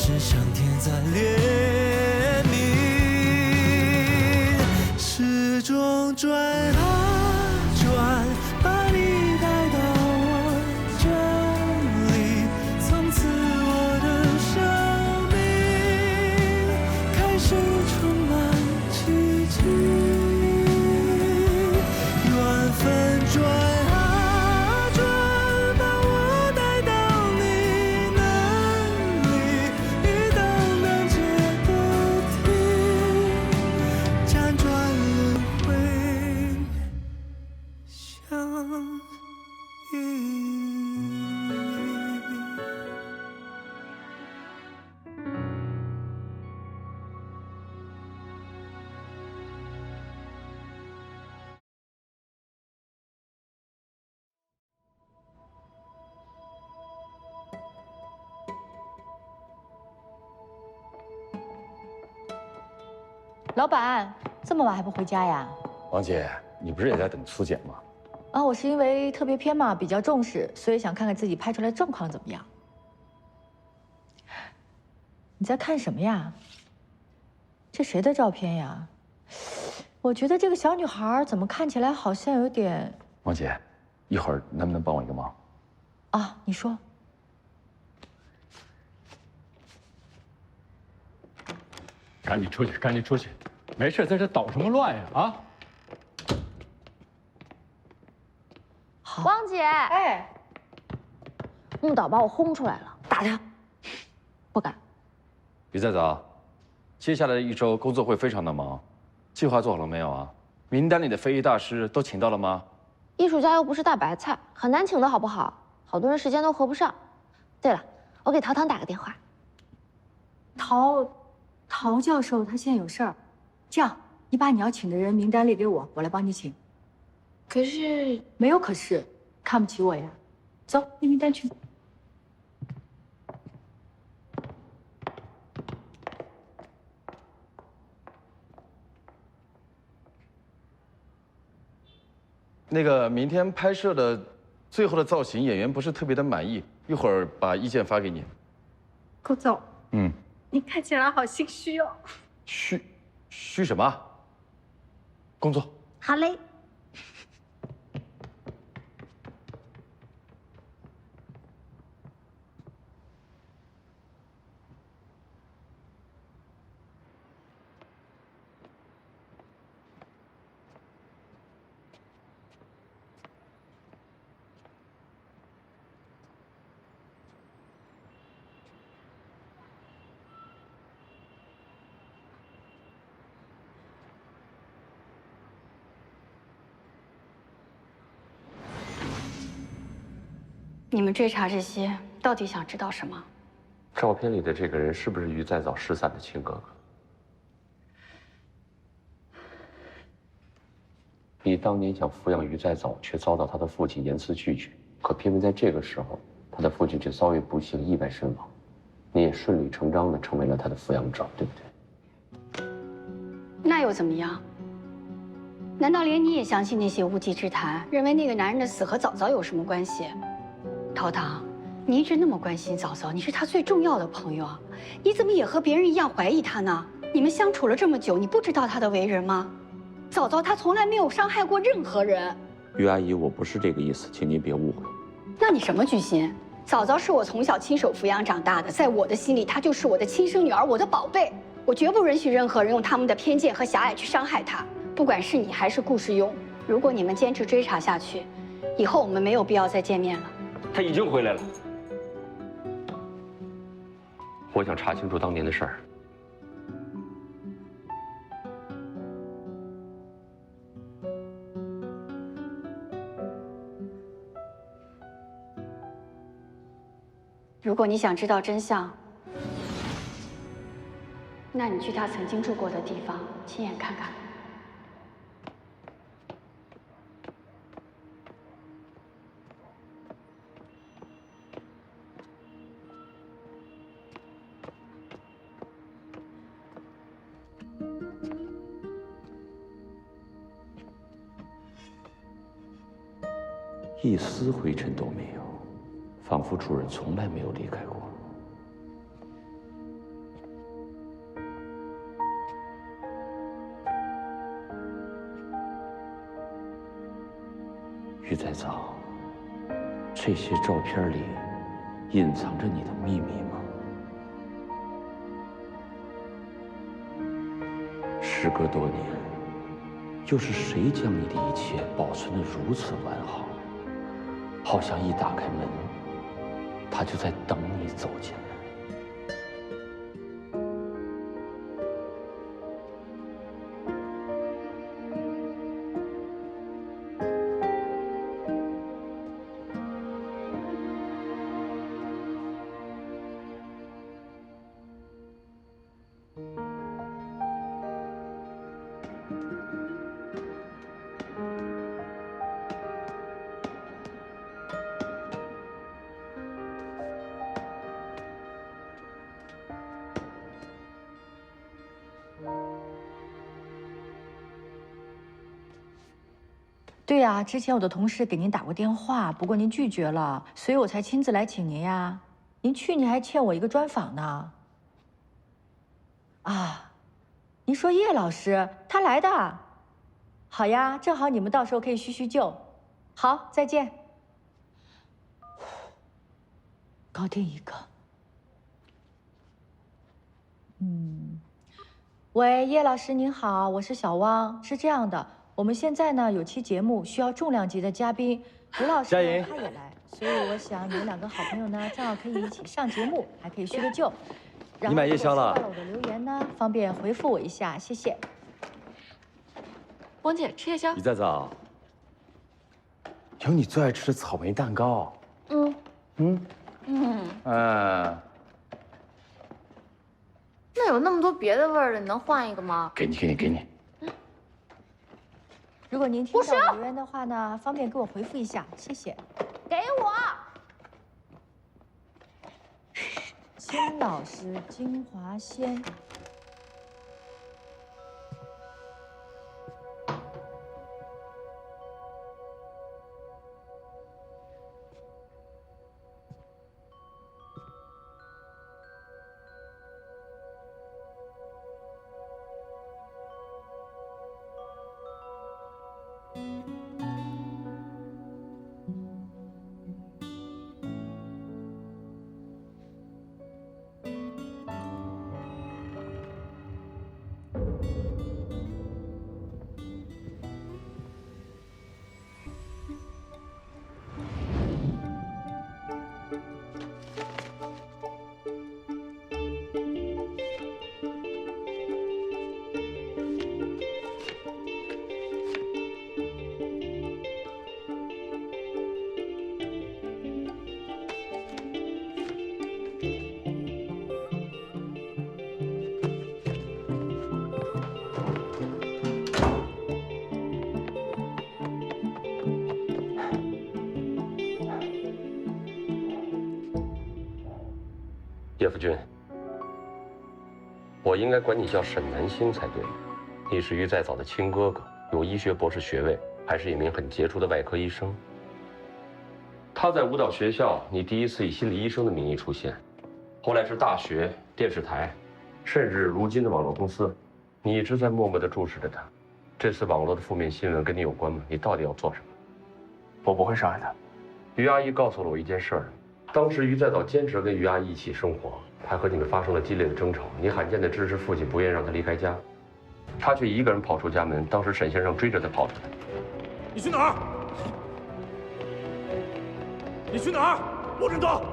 是上天在怜悯，时钟转啊转，把你带到我这里，从此我的生命开始充满奇迹，缘分转啊转，把我带到你那里，一档档接的题，辗转轮回相依。老板，这么晚还不回家呀？王姐，你不是也在等粗剪吗？啊，我是因为特别篇嘛，比较重视，所以想看看自己拍出来状况怎么样。你在看什么呀？这谁的照片呀？我觉得这个小女孩怎么看起来好像有点……王姐，一会儿能不能帮我一个忙？啊，你说。赶紧出去，赶紧出去！没事，在这捣什么乱呀？啊！好，汪姐，哎，木岛把我轰出来了，打他！不敢。于再早，接下来的一周工作会非常的忙，计划做好了没有啊？名单里的非遗大师都请到了吗？艺术家又不是大白菜，很难请的好不好？好多人时间都合不上。对了，我给陶唐打个电话。陶教授他现在有事儿，这样你把你要请的人名单列给我，我来帮你请。可是没有可是，看不起我呀？走，列名单去。那个明天拍摄的最后的造型，演员不是特别的满意，一会儿把意见发给你。顾总，嗯，你看起来好心虚哦。虚什么？工作。好嘞。你们追查这些，到底想知道什么？照片里的这个人是不是于再早失散的亲哥哥？你当年想抚养于再早，却遭到他的父亲严词拒绝，可偏偏在这个时候，他的父亲却遭遇不幸，意外身亡，你也顺理成章的成为了他的抚养长，对不对？那又怎么样？难道连你也相信那些无稽之谈，认为那个男人的死和早早有什么关系？陶唐，你一直那么关心早早，你是他最重要的朋友，你怎么也和别人一样怀疑他呢？你们相处了这么久，你不知道他的为人吗？早早他从来没有伤害过任何人。于阿姨，我不是这个意思，请您别误会。那你什么居心？早早是我从小亲手抚养长大的，在我的心里，她就是我的亲生女儿，我的宝贝。我绝不允许任何人用他们的偏见和狭隘去伤害她，不管是你还是顾世庸。如果你们坚持追查下去，以后我们没有必要再见面了。他已经回来了。我想查清楚当年的事儿。如果你想知道真相，那你去他曾经住过的地方，亲眼看看。一丝灰尘都没有，仿佛主人从来没有离开过。于再早，这些照片里隐藏着你的秘密吗？时隔多年，又是谁将你的一切保存得如此完好？好像一打开门，他就在等你走进来。对呀，之前我的同事给您打过电话，不过您拒绝了，所以我才亲自来请您呀。您去年还欠我一个专访呢。啊，您说叶老师他来的，好呀，正好你们到时候可以叙叙旧。好，再见。搞定一个。喂，叶老师您好，我是小汪。是这样的，我们现在呢有期节目需要重量级的嘉宾，吴老师呢他也来，所以我想你们两个好朋友呢正好可以一起上节目，还可以叙个旧。你买夜宵了？收到了我的留言呢，方便回复我一下，谢谢。王姐吃夜宵。于再早，有你最爱吃的草莓蛋糕。那有那么多别的味儿的，你能换一个吗？给你。如果您听到我留言的话呢，方便给我回复一下，谢谢。给我。金老师，金华鲜。叶夫君，我应该管你叫沈南星才对。你是于再早的亲哥哥，有医学博士学位，还是一名很杰出的外科医生。他在舞蹈学校，你第一次以心理医生的名义出现，后来是大学、电视台，甚至如今的网络公司，你一直在默默地注视着他。这次网络的负面新闻跟你有关吗？你到底要做什么？我不会伤害他。于阿姨告诉了我一件事儿。当时于再早坚持跟于阿姨一起生活，还和你们发生了激烈的争吵。你罕见的支持父亲，不愿让他离开家，他却一个人跑出家门。当时沈先生追着他跑出来。你去哪儿？你去哪儿？不准走！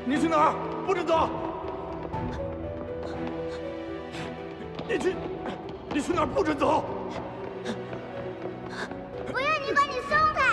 你去哪儿？不准走！你去哪儿？不准走！不要你把你松开！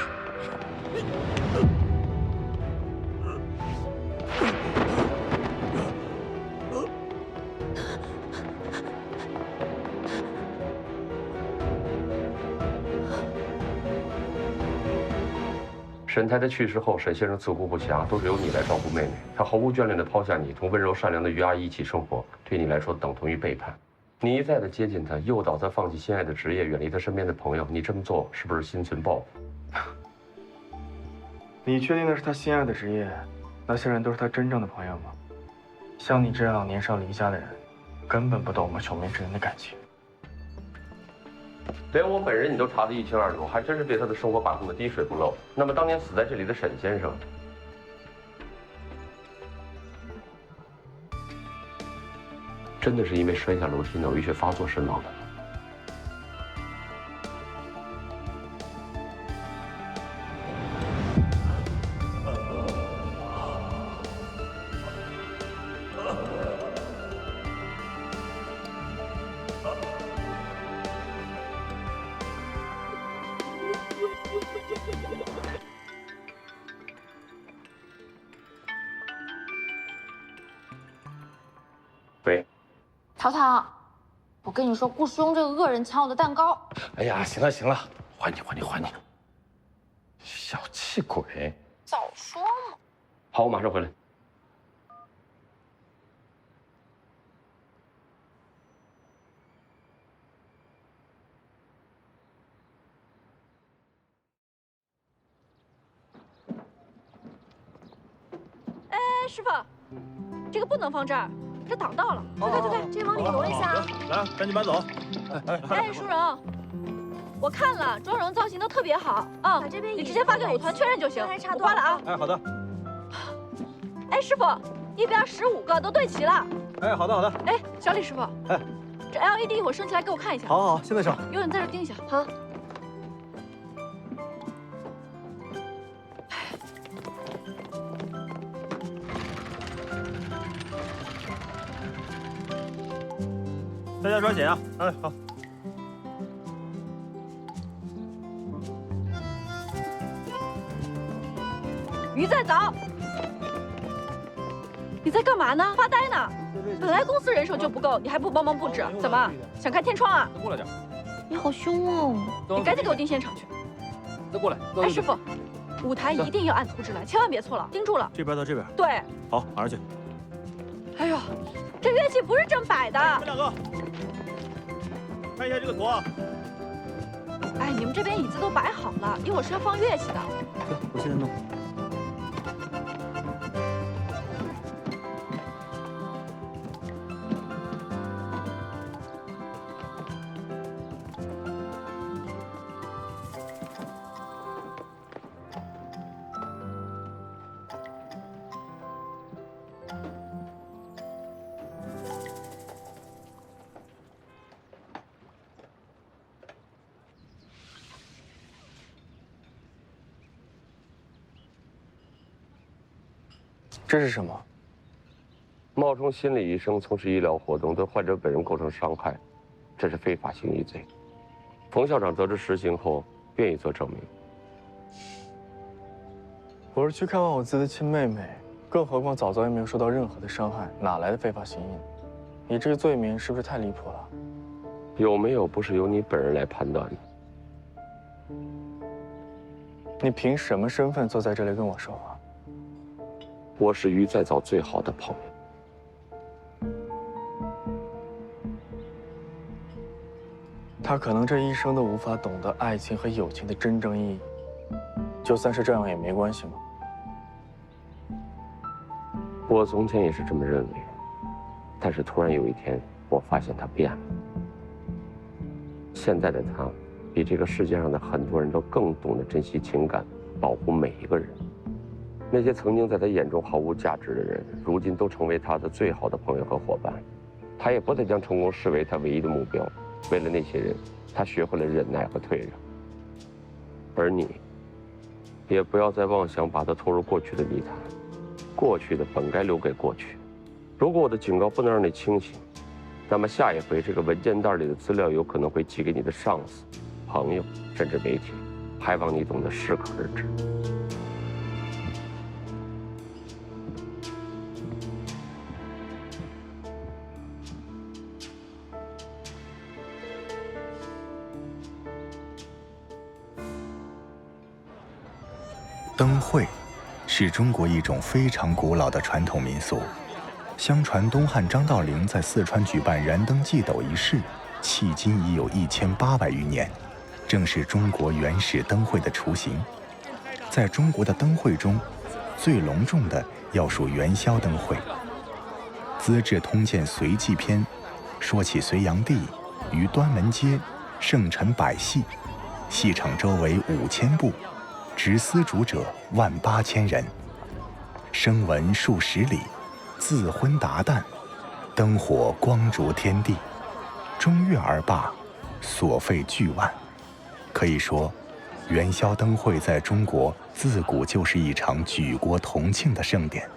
沈太太去世后，沈先生自顾不暇，都是由你来照顾妹妹。他毫无眷恋地抛下你，同温柔善良的于阿姨一起生活，对你来说等同于背叛。你一再地接近她，诱导她放弃心爱的职业，远离她身边的朋友。你这么做是不是心存报复？你确定那是他心爱的职业？那些人都是他真正的朋友吗？像你这样年少离家的人，根本不懂我们兄妹之间的感情。连我本人你都查得一清二楚，还真是对他的生活把控的滴水不漏。那么当年死在这里的沈先生，真的是因为摔下楼梯脑淤血发作身亡的吗？喂，淘淘，我跟你说，顾师兄这个恶人抢我的蛋糕。哎呀，行了行了，还你，小气鬼！早说嘛！好，我马上回来。哎，师傅，这个不能放这儿。这挡道了，推开，这往里挪一下。来，赶紧搬走。哎，淑荣，我看了，妆容造型都特别好啊，你直接发给舞团确认就行。我挂了啊。哎，好的。哎，师傅，一边15个都对齐了。哎，好的。哎，小李师傅，哎，这 LED 一会儿升起来给我看一下。好，现在升。有你在这盯一下。好。大家抓紧啊！哎，好。鱼在早，你在干嘛呢？发呆呢？本来公司人手就不够，你还不帮忙布置？怎么想开天窗啊？再过来点。你好凶哦！你赶紧给我盯现场去。再过来。哎，师傅，舞台一定要按图纸来，千万别错了，盯住了。这边到这边。对。好，马上去。哎呦，这乐器不是正摆的。你们两个。看一下这个图啊！哎，你们这边椅子都摆好了，一会儿是要放乐器的。行，我现在弄。这是什么？冒充心理医生从事医疗活动，对患者本人构成伤害，这是非法行医罪。冯校长得知实情后，愿意做证明。我是去看望我自己的亲妹妹，更何况早也没有受到任何的伤害，哪来的非法行医？你这个罪名是不是太离谱了？有没有不是由你本人来判断的。你凭什么身份坐在这里跟我说话？我是于再造最好的朋友。他可能这一生都无法懂得爱情和友情的真正意义，就算是这样也没关系吗？我从前也是这么认为，但是突然有一天，我发现他变了。现在的他，比这个世界上的很多人都更懂得珍惜情感，保护每一个人。那些曾经在他眼中毫无价值的人，如今都成为他的最好的朋友和伙伴。他也不再将成功视为他唯一的目标。为了那些人，他学会了忍耐和退让。而你，也不要再妄想把他拖入过去的泥潭。过去的本该留给过去。如果我的警告不能让你清醒，那么下一回这个文件袋里的资料有可能会寄给你的上司、朋友，甚至媒体，还望你懂得适可而止。灯会是中国一种非常古老的传统民俗。相传东汉张道陵在四川举办燃灯祭斗一事，迄今已有1800余年，正是中国原始灯会的雏形。在中国的灯会中，最隆重的要数元宵灯会。《资治通鉴随纪篇》说起隋炀帝于端门街盛陈百戏，戏场周围5000步，执丝竹者18000人，声闻数十里，自昏达旦，灯火光烛天地，中月而罢，所费巨万。可以说，元宵灯会在中国自古就是一场举国同庆的盛典。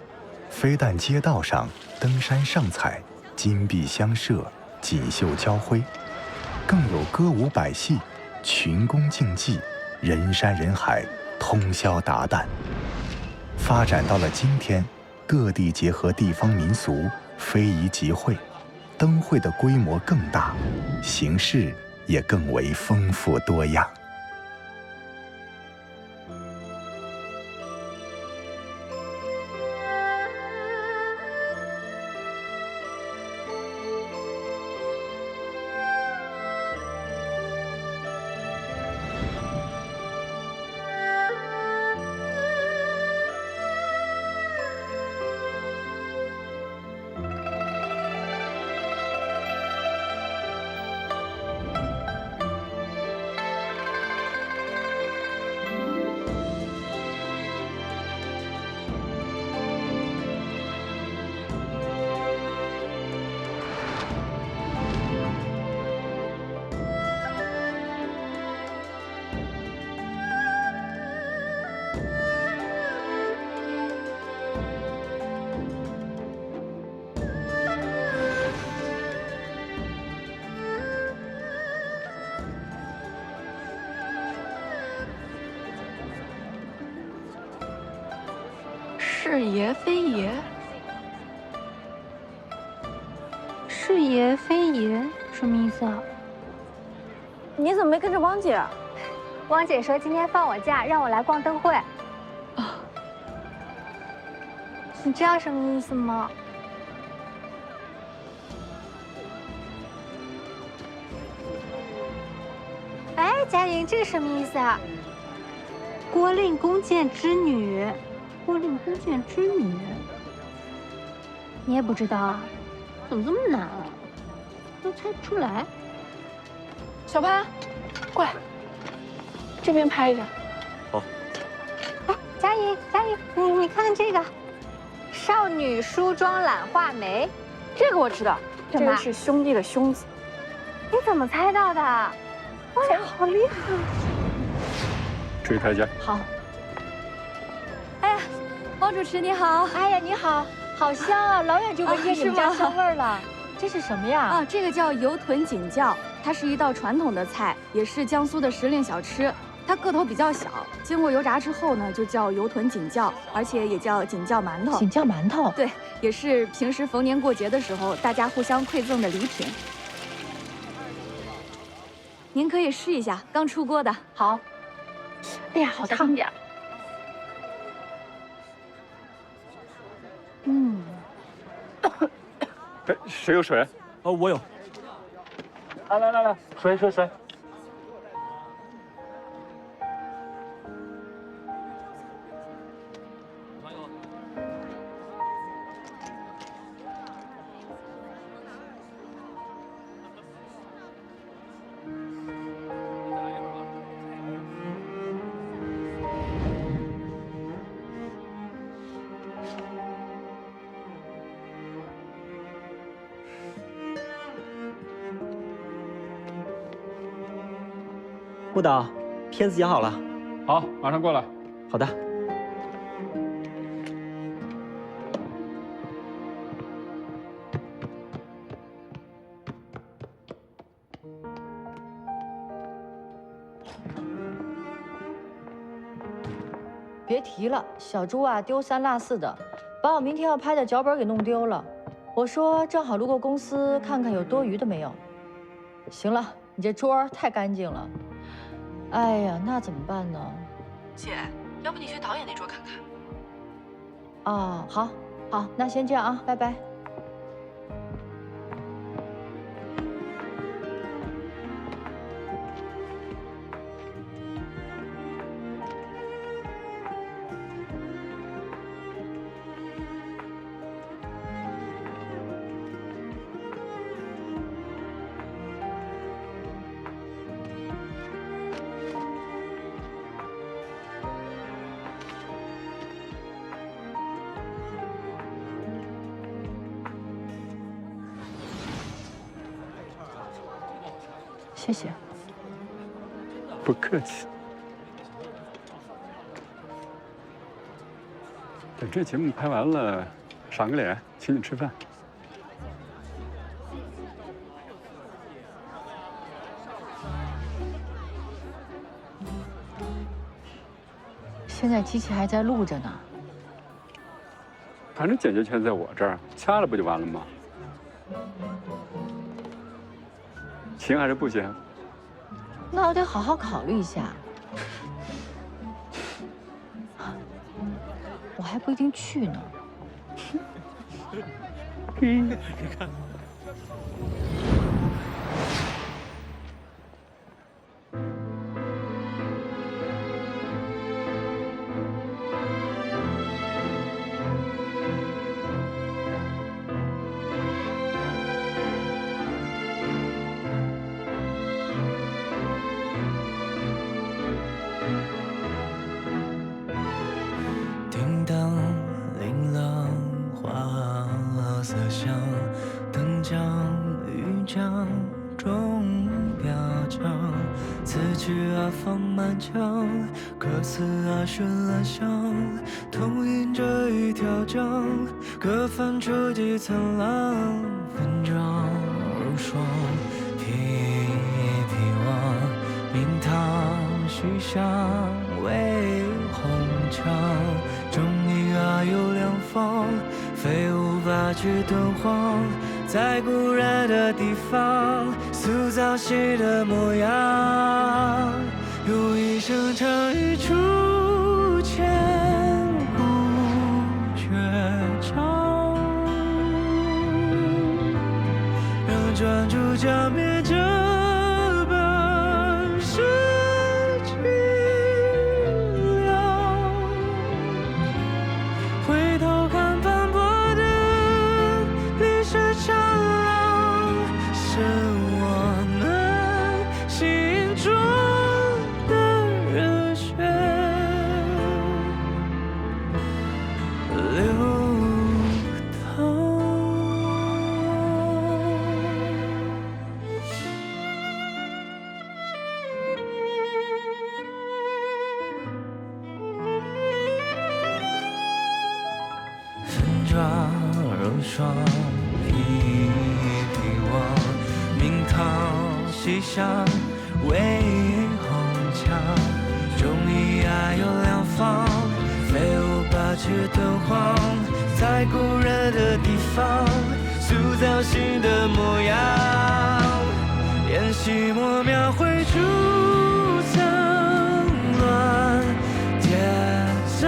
非但街道上灯山上彩，金碧相射，锦绣交辉，更有歌舞百戏，群公竞技，人山人海，通宵达旦。发展到了今天，各地结合地方民俗，非遗集会，灯会的规模更大，形式也更为丰富多样。是爷非爷，是爷非爷，什么意思啊？你怎么没跟着汪姐？汪姐说今天放我假，让我来逛灯会。你知道什么意思吗？哎，佳莹，这个什么意思啊？郭令弓箭之女，郭令弓箭之女，你也不知道啊？怎么这么难啊？都猜不出来。小潘，过来，这边拍一下。好。哎，佳莹，佳莹，你看这个，少女梳妆懒画眉，这个我知道，这个是兄弟的兄字。你怎么猜到的？哇，好厉害！注意台阶。好。哎呀，汪主持你好。哎呀，你好，好香啊！老远就闻见你们家香味儿了。这是什么呀？啊，这个叫油豚锦窖，它是一道传统的菜，也是江苏的时令小吃。它个头比较小，经过油炸之后呢，就叫油豚锦窖，而且也叫锦窖馒头。锦窖馒头，对，也是平时逢年过节的时候大家互相馈赠的礼品。您可以试一下，刚出锅的。好。哎呀，好烫点。嗯。哎，谁有水？哦，我有。来，水。顾导，片子演好了。好，马上过来。好的。别提了，小朱啊，丢三落四的，把我明天要拍的脚本给弄丢了。我说正好路过公司，看看有多余的没有。行了，你这桌太干净了。哎呀，那怎么办呢？姐，要不你去导演那桌看看？哦，好，那先这样啊，拜拜。谢谢。不客气。等这节目拍完了，赏个脸，请你吃饭。现在机器还在录着呢。反正解决权在我这儿，掐了不就完了吗？行还是不行？那我得好好考虑一下。我还不一定去呢。你看。叮当琳琅花色香，灯将玉桨钟表将，此曲放满腔，歌词绚烂香，同饮着一条江，各泛出几层浪，分装如霜，披披望，明堂徐香为红墙，中影有两方，飞舞八曲敦煌，在故人的地方塑造新的模样，用一生唱一出千古绝唱，让专注浇灭这本是寂寥，回头看斑驳的历史长廊，是我们心中的热血流淌。分装如霜，披披望，明堂西厢为红墙，中医有两方，飞舞八曲敦煌，在故人的地方塑造新的模样，沿袭墨描绘出层乱叠嶂，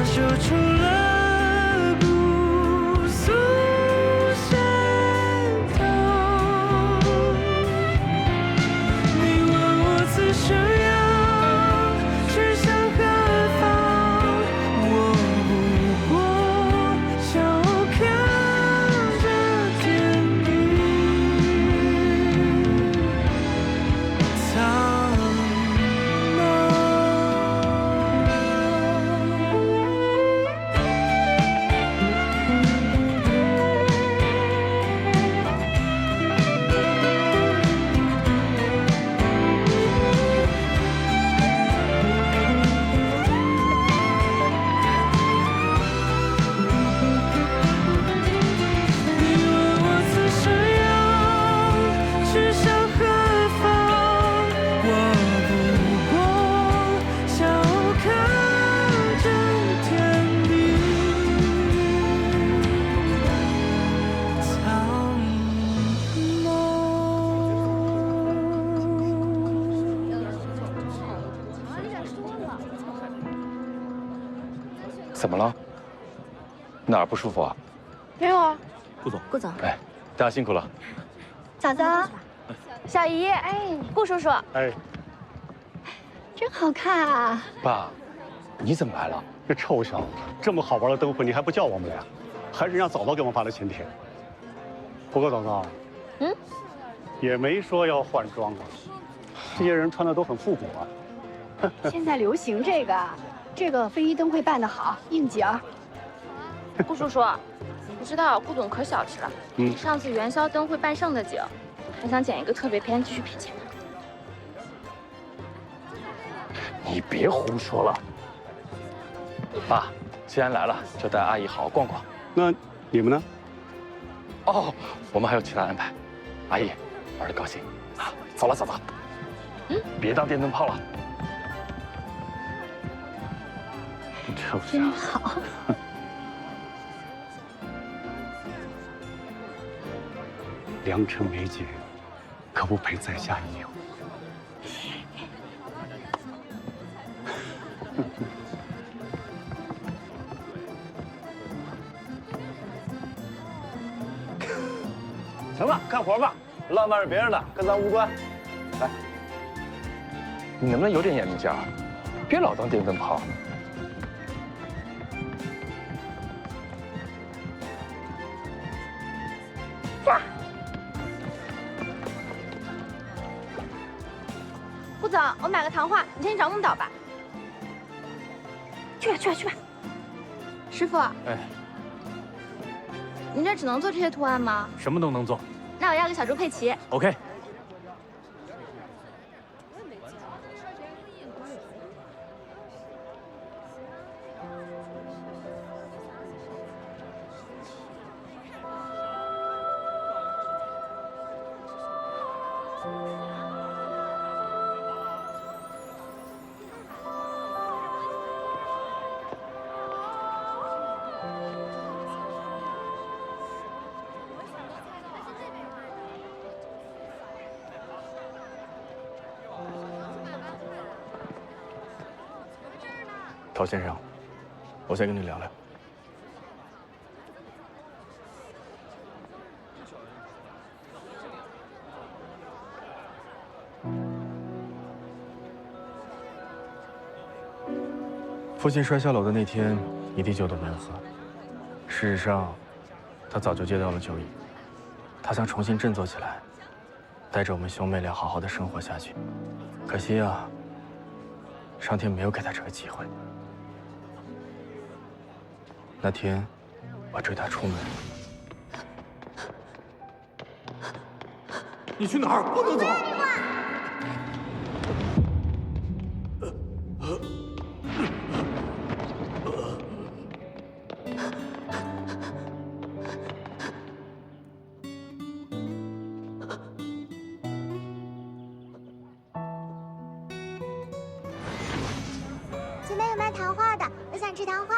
修出了古素线条，你问我此生要去向何方，我不过笑看着天地苍怎么了？哪儿不舒服啊？没有啊。顾总，顾总，哎，大家辛苦了。嫂子，小姨，哎，顾叔叔，哎，真好看啊！爸，你怎么来了？这臭小子，这么好玩的灯会你还不叫我们俩，还是让早早给我们发的请帖。不过早早，也没说要换装啊，这些人穿的都很复古啊。现在流行这个非遗灯会办得好，应景儿。顾叔叔，不知道顾总可小气了。上次元宵灯会办剩的景，还想捡一个特别篇继续赔钱。你别胡说了。爸，既然来了，就带阿姨好好逛逛。那你们呢？哦，我们还有其他安排。阿姨，玩得高兴啊！走了，走了。别当电灯泡了。真好。良辰美景，可不陪在下一游。行了，干活吧，浪漫是别人的，跟咱无关。来，你能不能有点眼力劲儿？别老当电灯泡。呀！顾总，我买个糖画，你先去找木导吧。去吧，去吧，去吧。师傅。哎。 您这只能做这些图案吗？什么都能做。那我要个小猪佩奇。OK。陶先生，我先跟你聊聊。父亲摔下楼的那天，一滴酒都没有喝。事实上，他早就戒掉了酒瘾。他想重新振作起来，带着我们兄妹俩好好的生活下去。可惜啊，上天没有给他这个机会。 那天，我追他出门。你去哪儿？不能走！前面有卖糖画的，我想吃糖画。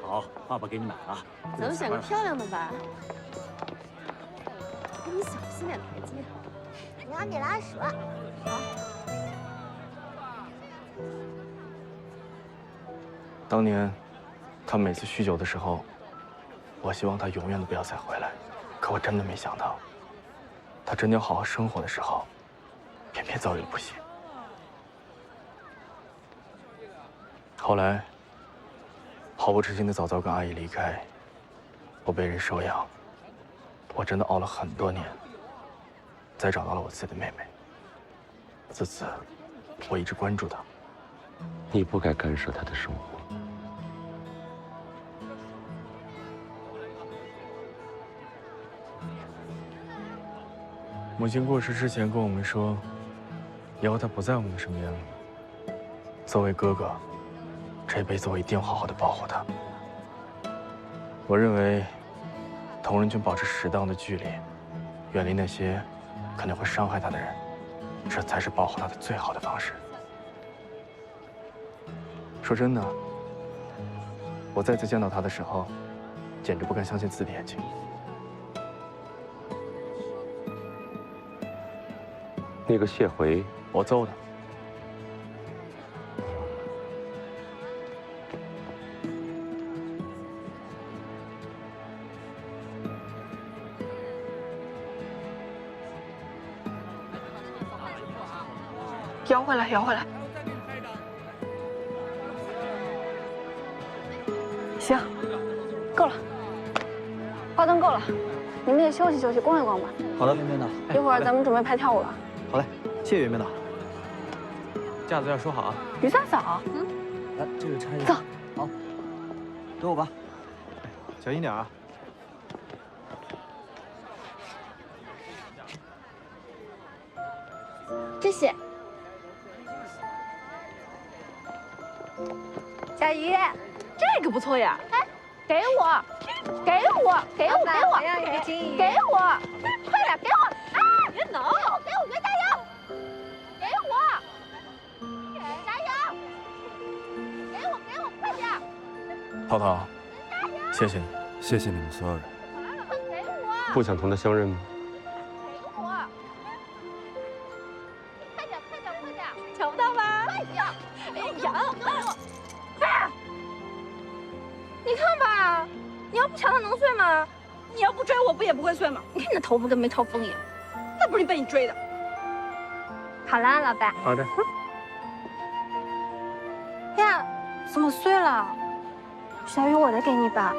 好，爸爸给你买啊。咱们选个漂亮的吧。你小心点台阶。我要你拉屎。好。当年，他每次酗酒的时候，我希望他永远都不要再回来。可我真的没想到，他真的要好好生活的时候，偏偏遭遇了不幸。后来。 毫不知情的早早跟阿姨离开，我被人收养，我真的熬了很多年，才找到了我自己的妹妹。自此，我一直关注她。你不该干涉她的生活。母亲过世之前跟我们说，以后她不在我们的身边了。作为哥哥。 这辈子我一定要好好的保护她。我认为，同人群保持适当的距离，远离那些可能会伤害她的人，这才是保护她的最好的方式。说真的，我再次见到她的时候，简直不敢相信自己的眼睛。那个谢回，我揍的。 摇回来，摇回来。行，够了，花灯够了，你们也休息休息，逛一逛吧。好的，袁编导。一会儿咱们准备拍跳舞了。好嘞，谢谢袁编导。架子要收好啊。于大嫂，来，这个拆一下。走。好，跟我吧。小心点啊。谢谢。小鱼，这个不错呀！哎，给我，给我，给我，给我，让一个金鱼，给我，快点给我！啊，别挠！给我，别加油！给我，加油！给我，快点！涛涛，谢谢你，谢谢你们所有人。给我，不想同他相认吗？给我！快点，快点，快点！抢不到吧？快点！哎呀！给我！你看吧，你要不抢他能睡吗？你要不追我不也不会睡吗？你看你那头发跟没套风一样，那不是被你追的。好啦，老爸。好的。呀，怎么碎了？小雨，我的给你吧。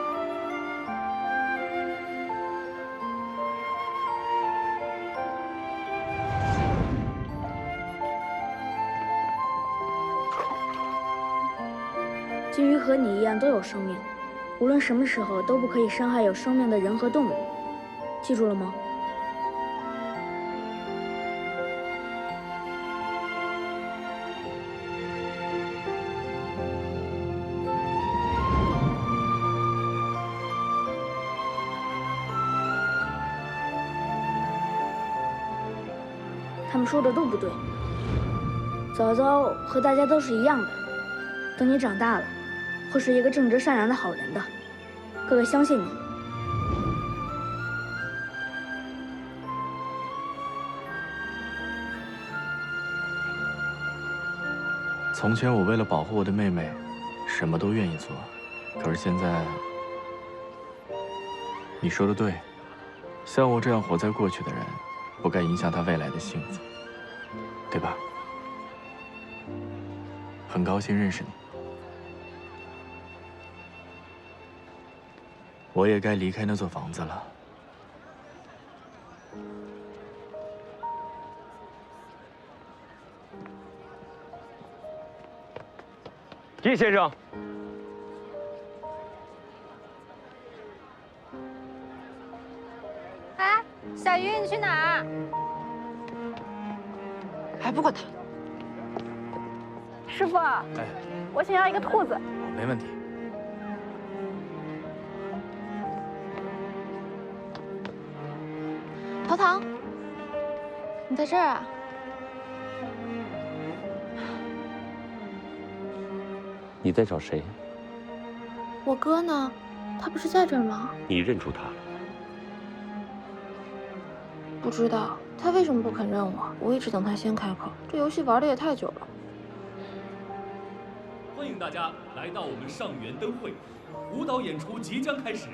金鱼和你一样都有生命，无论什么时候都不可以伤害有生命的人和动物，记住了吗？他们说的都不对，早早和大家都是一样的，等你长大了，会是一个正直善良的好人的，哥哥相信你。从前我为了保护我的妹妹，什么都愿意做，可是现在，你说的对，像我这样活在过去的人，不该影响他未来的幸福，对吧？很高兴认识你，我也该离开那座房子了。季先生，哎，小鱼，你去哪儿？还不管他。师傅，哎，我想要一个兔子。没问题。陶唐，你在这儿啊？你在找谁？我哥呢？他不是在这儿吗？你认出他了？不知道，他为什么不肯认我？我一直等他先开口。这游戏玩的也太久了。欢迎大家来到我们上元灯会，舞蹈演出即将开始。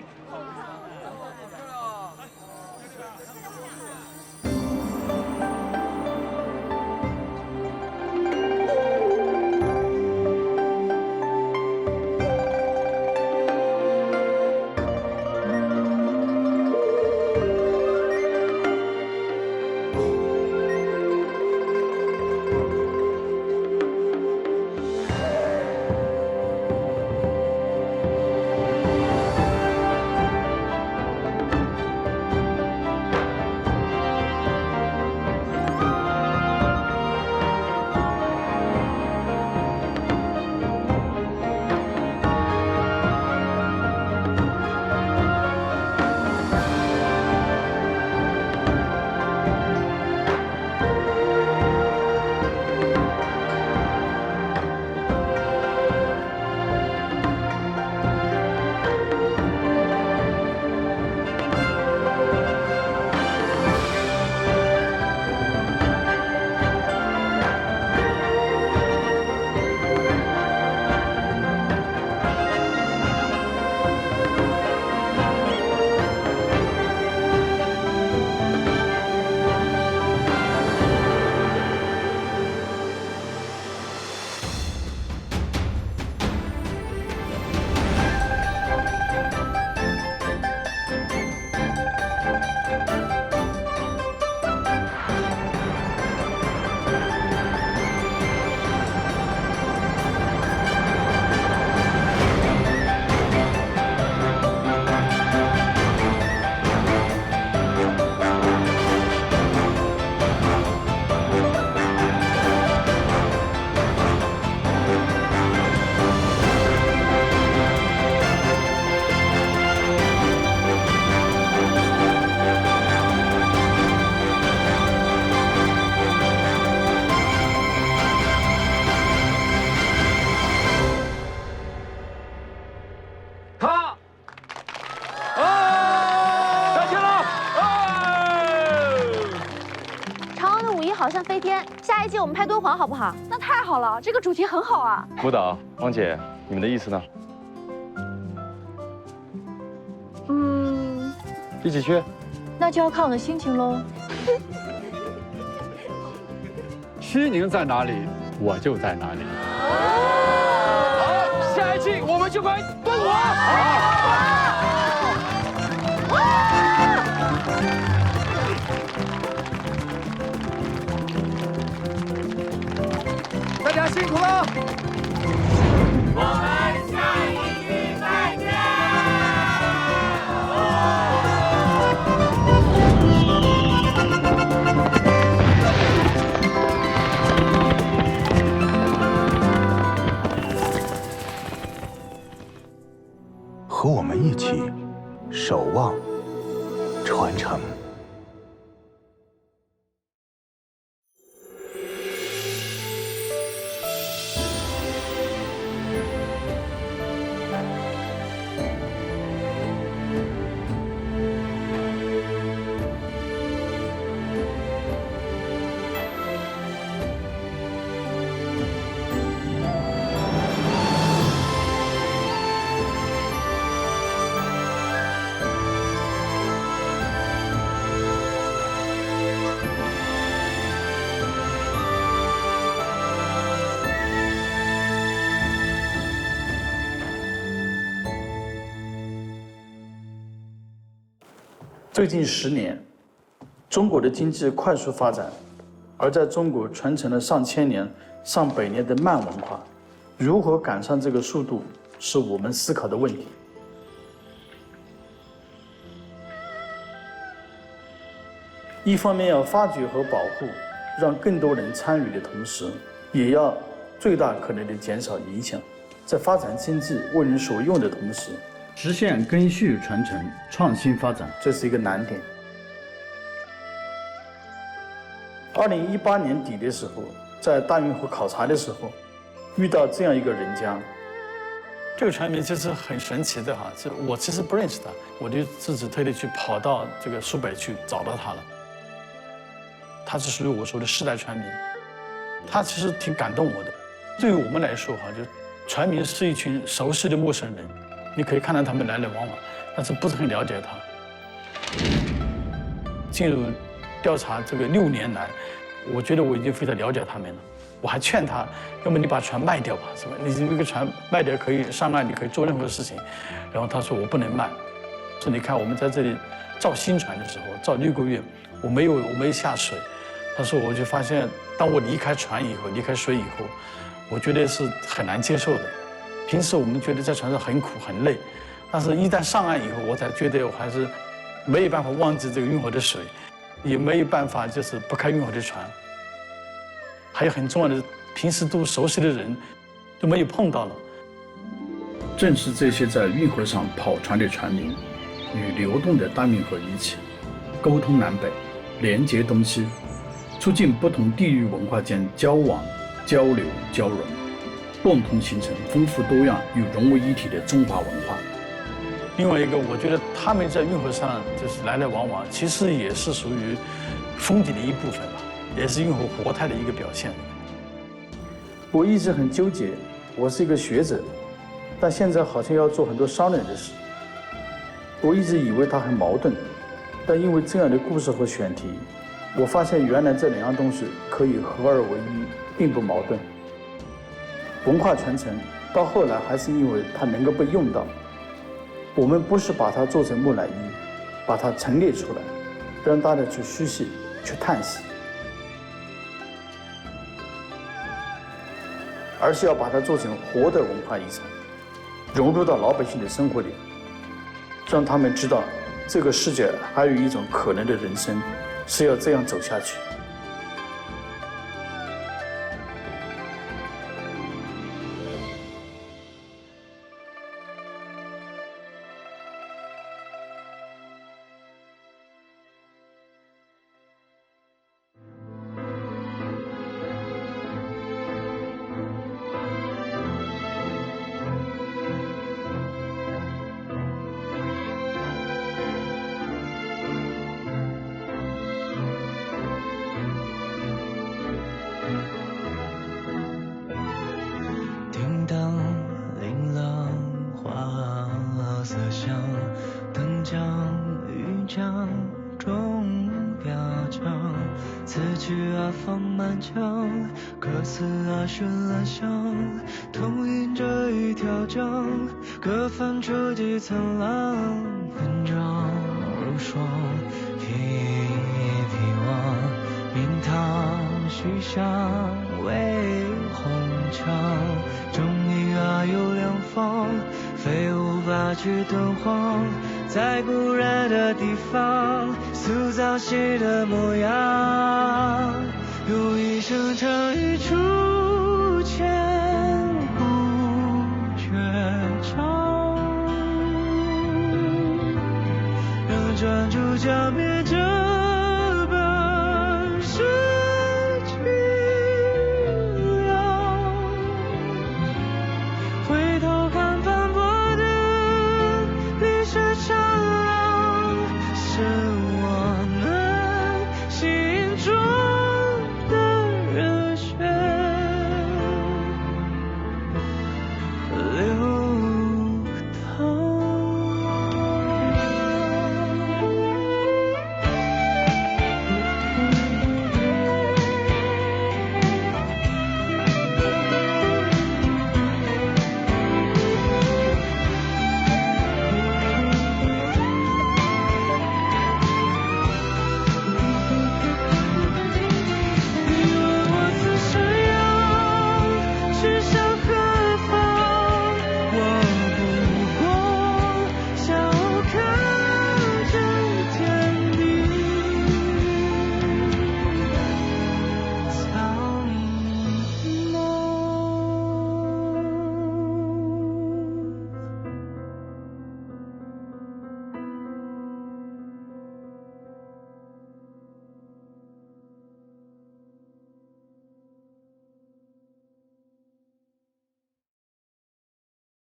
好像飞天，下一季我们拍敦煌好不好？那太好了，这个主题很好啊。舞蹈，王姐，你们的意思呢？一起去。那就要看我的心情喽。西宁在哪里，我就在哪里。好，下一季我们就拍敦煌。大家辛苦了。我们下一季再见。和我们一起守望传承。最近10年，中国的经济快速发展，而在中国传承了上千年、上百年的慢文化，如何赶上这个速度，是我们思考的问题。一方面要发掘和保护，让更多人参与的同时，也要最大可能的减少影响，在发展经济为人所用的同时，实现根续传承、创新发展，这是一个难点。2018年底的时候，在大运河考察的时候，遇到这样一个人家。这个船民其实很神奇的哈，我其实不认识他，我就自己特地去跑到这个苏北去找到他了。他是属于我说的世代船民，他其实挺感动我的。对于我们来说哈，就船民是一群熟悉的陌生人。你可以看到他们来来往往，但是不是很了解他。进入调查这个6年来，我觉得我已经非常了解他们了。我还劝他，要么你把船卖掉吧，是吧？你这个船卖掉可以上岸，你可以做任何事情。然后他说我不能卖，说你看我们在这里造新船的时候，造6个月，我没有下水。他说我就发现，当我离开船以后，离开水以后，我觉得是很难接受的。平时我们觉得在船上很苦很累，但是一旦上岸以后，我才觉得我还是没有办法忘记这个运河的水，也没有办法就是不开运河的船。还有很重要的，平时都熟悉的人都没有碰到了。正是这些在运河上跑船的船民，与流动的大运河一起，沟通南北，连接东西，促进不同地域文化间交往、交流、交融。共同形成丰富多样又融为一体的中华文化。另外一个，我觉得他们在运河上就是来来往往，其实也是属于风景的一部分吧，也是运河活态的一个表现。我一直很纠结，我是一个学者，但现在好像要做很多商人的事。我一直以为它很矛盾，但因为这样的故事和选题，我发现原来这2样东西可以合二为一，并不矛盾。文化传承到后来还是因为它能够被用到，我们不是把它做成木乃伊，把它陈列出来，让大家去虚细、去叹息，而是要把它做成活的文化遗产，融入到老百姓的生活里，让他们知道这个世界还有一种可能的人生是要这样走下去。曲啊放满腔，歌词啊绚烂香，同饮着一条江，各泛出几层浪，分妆如霜，披一披望，明堂徐香为红墙，钟鸣啊有两方，飞舞八曲敦煌，在古人的地方塑造戏的模样，有一声唱一出千古绝唱，让专注浇灭这